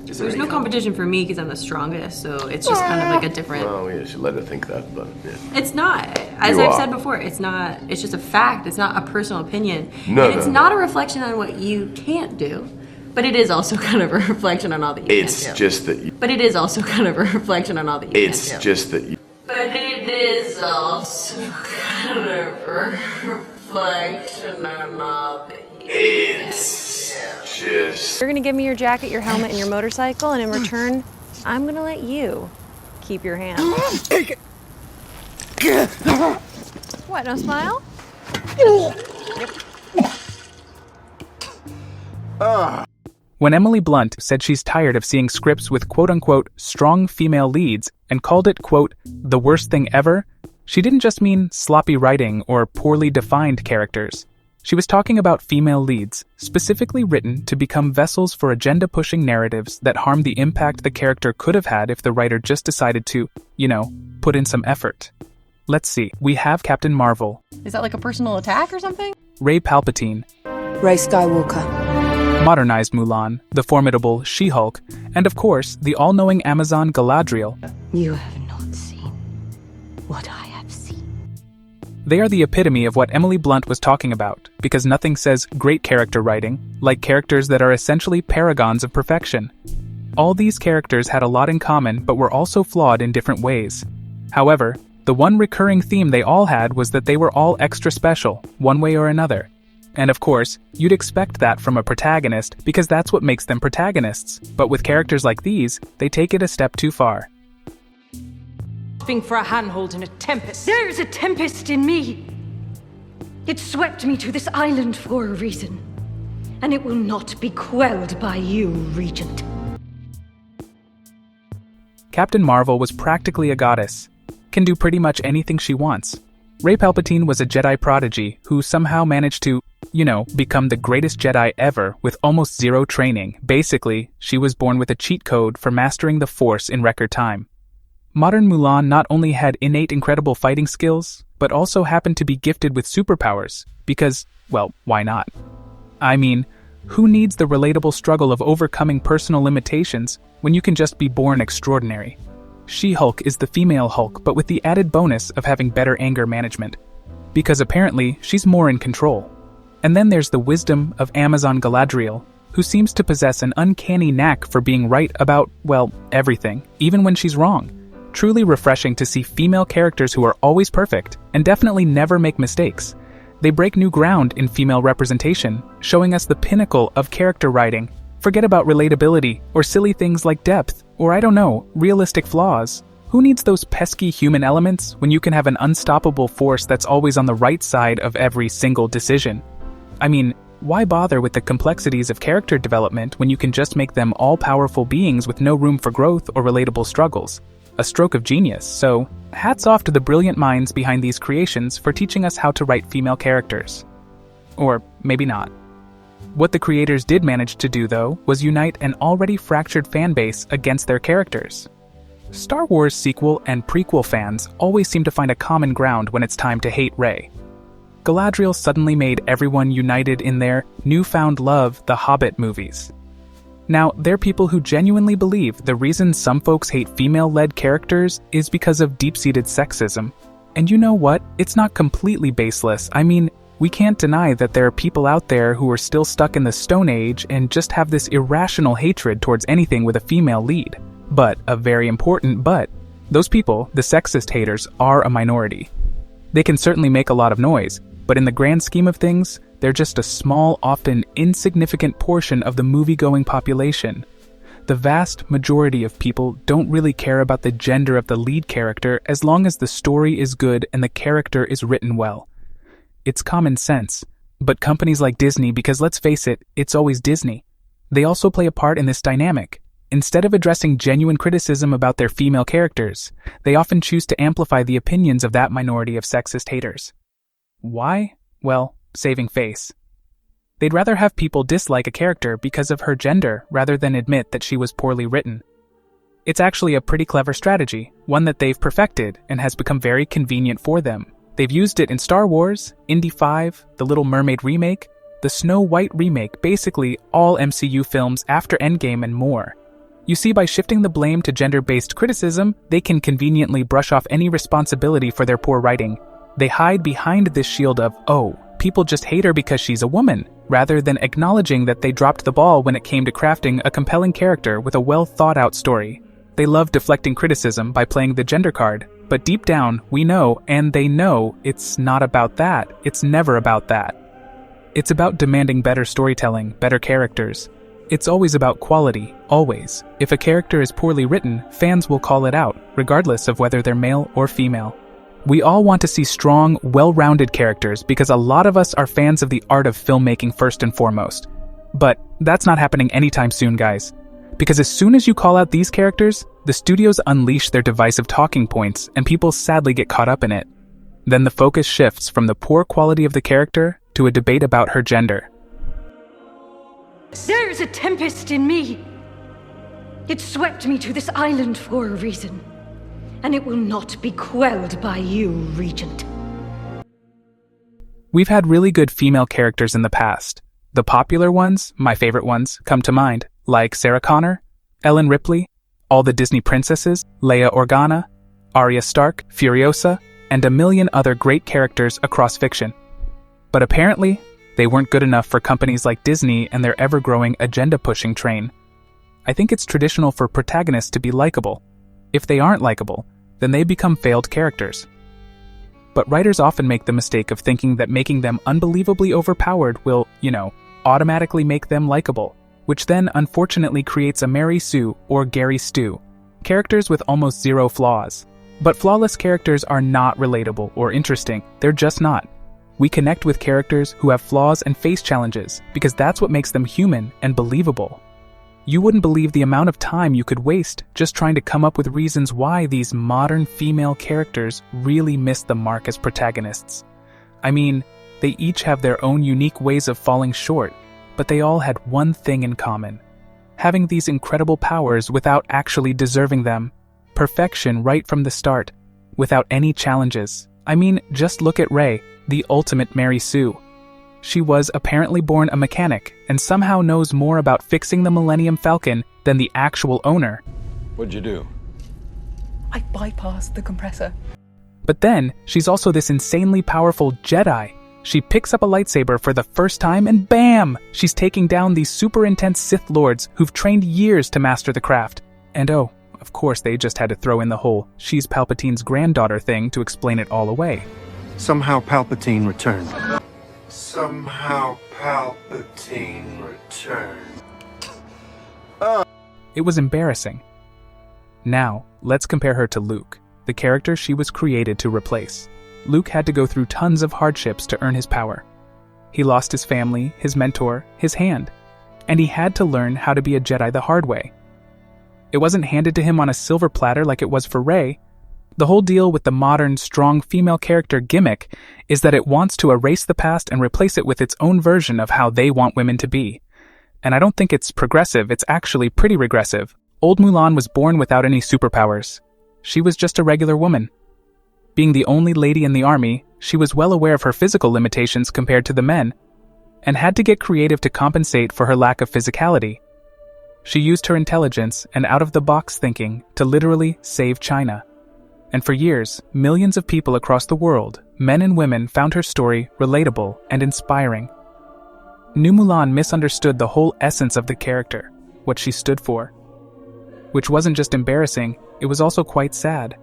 There's no competition for me because I'm the strongest, so it's just kind of like a different... Well, you should let her think that, but... Yeah. It's not. As I've said before, it's not. It's just a fact. It's not a personal opinion. And it's not a reflection on what you can't do. But it is also kind of a reflection on all that you can do. It's just that you... But it is also kind of a reflection on all that you can do. It's just that you... But it is also kind of a reflection on all that you can do. Just... You're gonna give me your jacket, your helmet, and your motorcycle, and in return, I'm gonna let you keep your hand. What, no smile? When Emily Blunt said she's tired of seeing scripts with quote-unquote strong female leads and called it, quote, the worst thing ever, she didn't just mean sloppy writing or poorly defined characters. She was talking about female leads, specifically written to become vessels for agenda-pushing narratives that harm the impact the character could have had if the writer just decided to, put in some effort. Let's see, we have Captain Marvel. Is that like a personal attack or something? Rey Palpatine. Rey Skywalker. Modernized Mulan, the formidable She-Hulk, and of course, the all-knowing Amazon Galadriel. You have not seen what I have seen. They are the epitome of what Emily Blunt was talking about, because nothing says great character writing like characters that are essentially paragons of perfection. All these characters had a lot in common, but were also flawed in different ways. However, the one recurring theme they all had was that they were all extra special, one way or another. And of course, you'd expect that from a protagonist because that's what makes them protagonists. But with characters like these, they take it a step too far. For a handhold in a tempest. There is a tempest in me. It swept me to this island for a reason. And it will not be quelled by you, Regent. Captain Marvel was practically a goddess. Can do pretty much anything she wants. Rey Palpatine was a Jedi prodigy who somehow managed to, become the greatest Jedi ever with almost zero training. Basically, she was born with a cheat code for mastering the Force in record time. Modern Mulan not only had innate incredible fighting skills, but also happened to be gifted with superpowers, because, well, why not? I mean, who needs the relatable struggle of overcoming personal limitations when you can just be born extraordinary? She-Hulk is the female Hulk, but with the added bonus of having better anger management, because apparently she's more in control. And then there's the wisdom of Amazon Galadriel, who seems to possess an uncanny knack for being right about, well, everything, even when she's wrong. Truly refreshing to see female characters who are always perfect and definitely never make mistakes. They break new ground in female representation, showing us the pinnacle of character writing. Forget about relatability or silly things like depth or, I don't know, realistic flaws. Who needs those pesky human elements when you can have an unstoppable force that's always on the right side of every single decision? I mean, why bother with the complexities of character development when you can just make them all-powerful beings with no room for growth or relatable struggles? A stroke of genius, so hats off to the brilliant minds behind these creations for teaching us how to write female characters. Or maybe not. What the creators did manage to do, though, was unite an already fractured fanbase against their characters. Star Wars sequel and prequel fans always seem to find a common ground when it's time to hate Rey. Galadriel suddenly made everyone united in their newfound love the Hobbit movies. Now, they're people who genuinely believe the reason some folks hate female-led characters is because of deep-seated sexism. And you know what? It's not completely baseless. I mean, we can't deny that there are people out there who are still stuck in the Stone Age and just have this irrational hatred towards anything with a female lead. But, a very important but, those people, the sexist haters, are a minority. They can certainly make a lot of noise, but in the grand scheme of things, they're just a small, often insignificant portion of the movie-going population. The vast majority of people don't really care about the gender of the lead character as long as the story is good and the character is written well. It's common sense. But companies like Disney, because let's face it, it's always Disney, they also play a part in this dynamic. Instead of addressing genuine criticism about their female characters, they often choose to amplify the opinions of that minority of sexist haters. Why? Well, saving face. They'd rather have people dislike a character because of her gender rather than admit that she was poorly written. It's actually a pretty clever strategy, one that they've perfected and has become very convenient for them. They've used it in Star Wars, Indy 5, The Little Mermaid remake, the Snow White remake, basically all MCU films after Endgame and more. You see, by shifting the blame to gender-based criticism, they can conveniently brush off any responsibility for their poor writing. They hide behind this shield of, oh, people just hate her because she's a woman, rather than acknowledging that they dropped the ball when it came to crafting a compelling character with a well-thought-out story. They love deflecting criticism by playing the gender card, but deep down, we know, and they know, it's not about that. It's never about that. It's about demanding better storytelling, better characters. It's always about quality, always. If a character is poorly written, fans will call it out, regardless of whether they're male or female. We all want to see strong, well-rounded characters because a lot of us are fans of the art of filmmaking first and foremost. But that's not happening anytime soon, guys. Because as soon as you call out these characters, the studios unleash their divisive talking points and people sadly get caught up in it. Then the focus shifts from the poor quality of the character to a debate about her gender. There's a tempest in me. It swept me to this island for a reason, and it will not be quelled by you, Regent. We've had really good female characters in the past. The popular ones, my favorite ones, come to mind, like Sarah Connor, Ellen Ripley, all the Disney princesses, Leia Organa, Arya Stark, Furiosa, and a million other great characters across fiction. But apparently, they weren't good enough for companies like Disney and their ever-growing agenda-pushing train. I think it's traditional for protagonists to be likable. If they aren't likable, then they become failed characters. But writers often make the mistake of thinking that making them unbelievably overpowered will, automatically make them likable, which then unfortunately creates a Mary Sue or Gary Stu, characters with almost zero flaws. But flawless characters are not relatable or interesting, they're just not. We connect with characters who have flaws and face challenges because that's what makes them human and believable. You wouldn't believe the amount of time you could waste just trying to come up with reasons why these modern female characters really miss the mark as protagonists. I mean, they each have their own unique ways of falling short, but they all had one thing in common: having these incredible powers without actually deserving them. Perfection right from the start, without any challenges. I mean, just look at Rey, the ultimate Mary Sue. She was apparently born a mechanic and somehow knows more about fixing the Millennium Falcon than the actual owner. What'd you do? I bypassed the compressor. But then, she's also this insanely powerful Jedi. She picks up a lightsaber for the first time and bam! She's taking down these super intense Sith Lords who've trained years to master the craft. And oh, of course they just had to throw in the whole "she's Palpatine's granddaughter" thing to explain it all away. Somehow Palpatine returned. Somehow Palpatine returned. It was embarrassing. Now, let's compare her to Luke, the character she was created to replace. Luke had to go through tons of hardships to earn his power. He lost his family, his mentor, his hand, and he had to learn how to be a Jedi the hard way. It wasn't handed to him on a silver platter like it was for Rey. The whole deal with the modern, strong female character gimmick is that it wants to erase the past and replace it with its own version of how they want women to be. And I don't think it's progressive, it's actually pretty regressive. Old Mulan was born without any superpowers. She was just a regular woman. Being the only lady in the army, she was well aware of her physical limitations compared to the men, and had to get creative to compensate for her lack of physicality. She used her intelligence and out-of-the-box thinking to literally save China. And for years, millions of people across the world, men and women, found her story relatable and inspiring. New Mulan misunderstood the whole essence of the character, what she stood for. Which wasn't just embarrassing, it was also quite sad.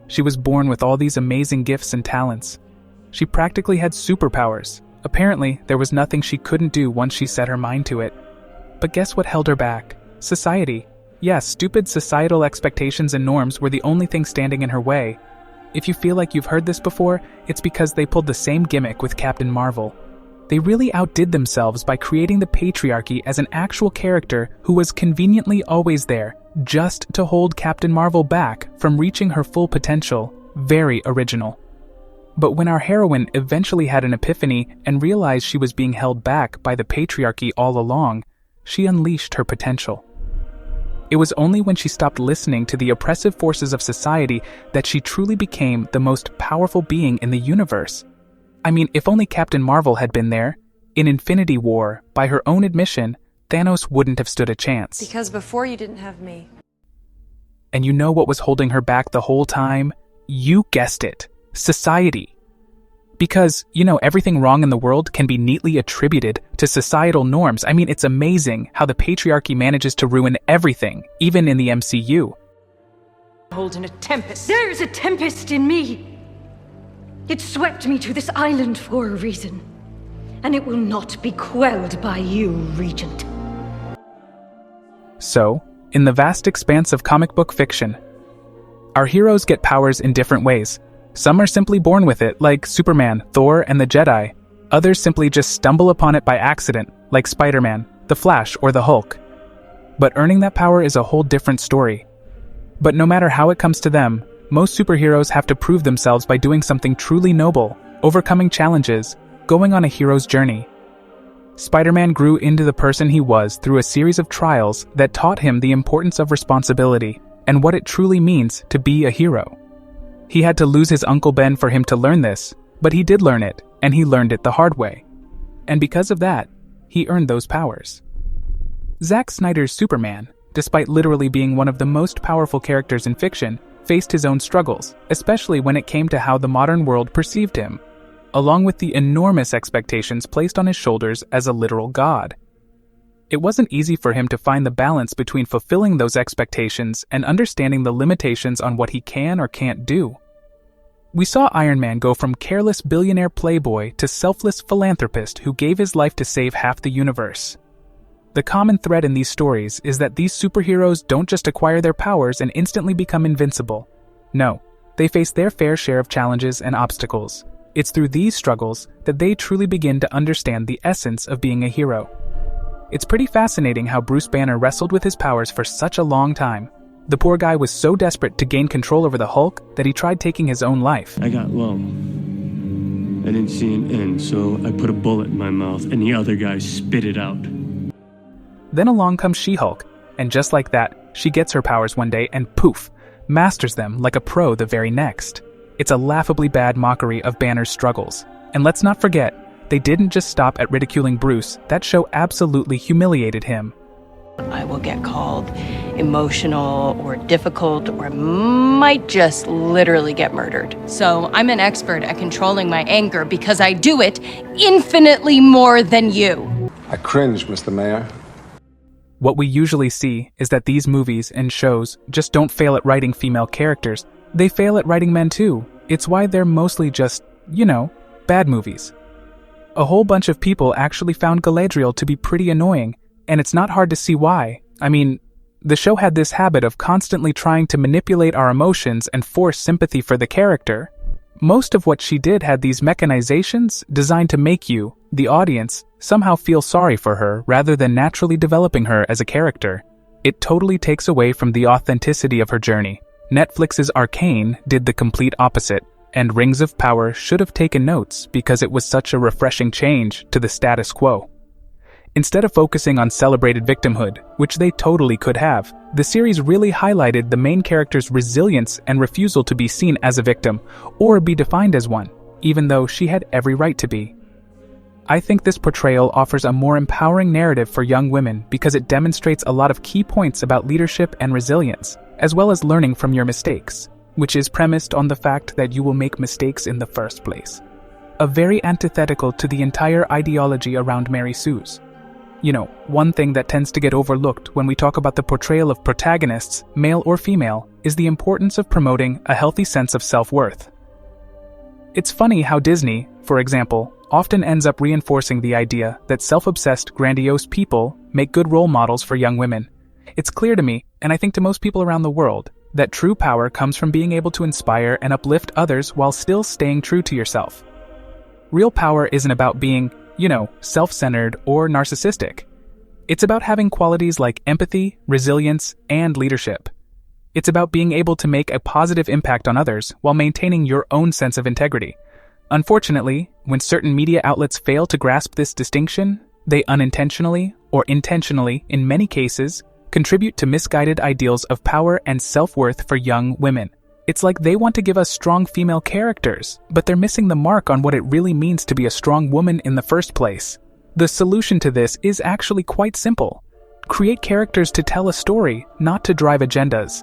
She was born with all these amazing gifts and talents. She practically had superpowers. Apparently, there was nothing she couldn't do once she set her mind to it. But guess what held her back? Society. Yes, stupid societal expectations and norms were the only thing standing in her way. If you feel like you've heard this before, it's because they pulled the same gimmick with Captain Marvel. They really outdid themselves by creating the patriarchy as an actual character who was conveniently always there, just to hold Captain Marvel back from reaching her full potential. Very original. But when our heroine eventually had an epiphany and realized she was being held back by the patriarchy all along, she unleashed her potential. It was only when she stopped listening to the oppressive forces of society that she truly became the most powerful being in the universe. I mean, if only Captain Marvel had been there, in Infinity War, by her own admission, Thanos wouldn't have stood a chance. Because before you didn't have me. And you know what was holding her back the whole time? You guessed it. Society. Because, everything wrong in the world can be neatly attributed to societal norms. I mean, it's amazing how the patriarchy manages to ruin everything, even in the MCU. Holding a tempest. There's a tempest in me. It swept me to this island for a reason. And it will not be quelled by you, Regent. So, in the vast expanse of comic book fiction, our heroes get powers in different ways. Some are simply born with it, like Superman, Thor, and the Jedi. Others simply just stumble upon it by accident, like Spider-Man, the Flash, or the Hulk. But earning that power is a whole different story. But no matter how it comes to them, most superheroes have to prove themselves by doing something truly noble, overcoming challenges, going on a hero's journey. Spider-Man grew into the person he was through a series of trials that taught him the importance of responsibility and what it truly means to be a hero. He had to lose his Uncle Ben for him to learn this, but he did learn it, and he learned it the hard way. And because of that, he earned those powers. Zack Snyder's Superman, despite literally being one of the most powerful characters in fiction, faced his own struggles, especially when it came to how the modern world perceived him, along with the enormous expectations placed on his shoulders as a literal god. It wasn't easy for him to find the balance between fulfilling those expectations and understanding the limitations on what he can or can't do. We saw Iron Man go from careless billionaire playboy to selfless philanthropist who gave his life to save half the universe. The common thread in these stories is that these superheroes don't just acquire their powers and instantly become invincible. No, they face their fair share of challenges and obstacles. It's through these struggles that they truly begin to understand the essence of being a hero. It's pretty fascinating how Bruce Banner wrestled with his powers for such a long time. The poor guy was so desperate to gain control over the Hulk that he tried taking his own life. I got low. I didn't see an end, so I put a bullet in my mouth and the other guy spit it out. Then along comes She-Hulk, and just like that, she gets her powers one day and poof, masters them like a pro the very next. It's a laughably bad mockery of Banner's struggles. And let's not forget, they didn't just stop at ridiculing Bruce. That show absolutely humiliated him. I will get called emotional or difficult or might just literally get murdered. So I'm an expert at controlling my anger because I do it infinitely more than you. I cringe, Mr. Mayor. What we usually see is that these movies and shows just don't fail at writing female characters. They fail at writing men too. It's why they're mostly just, bad movies. A whole bunch of people actually found Galadriel to be pretty annoying, and it's not hard to see why. I mean, the show had this habit of constantly trying to manipulate our emotions and force sympathy for the character. Most of what she did had these mechanizations designed to make you, the audience, somehow feel sorry for her rather than naturally developing her as a character. It totally takes away from the authenticity of her journey. Netflix's Arcane did the complete opposite, and Rings of Power should have taken notes because it was such a refreshing change to the status quo. Instead of focusing on celebrated victimhood, which they totally could have, the series really highlighted the main character's resilience and refusal to be seen as a victim, or be defined as one, even though she had every right to be. I think this portrayal offers a more empowering narrative for young women because it demonstrates a lot of key points about leadership and resilience, as well as learning from your mistakes, which is premised on the fact that you will make mistakes in the first place. A very antithetical to the entire ideology around Mary Sue's. One thing that tends to get overlooked when we talk about the portrayal of protagonists, male or female, is the importance of promoting a healthy sense of self-worth. It's funny how Disney, for example, often ends up reinforcing the idea that self-obsessed, grandiose people make good role models for young women. It's clear to me, and I think to most people around the world, that true power comes from being able to inspire and uplift others while still staying true to yourself. Real power isn't about being, self-centered or narcissistic. It's about having qualities like empathy, resilience, and leadership. It's about being able to make a positive impact on others while maintaining your own sense of integrity. Unfortunately, when certain media outlets fail to grasp this distinction, they unintentionally, or intentionally in many cases, contribute to misguided ideals of power and self-worth for young women. It's like they want to give us strong female characters, but they're missing the mark on what it really means to be a strong woman in the first place. The solution to this is actually quite simple. Create characters to tell a story, not to drive agendas.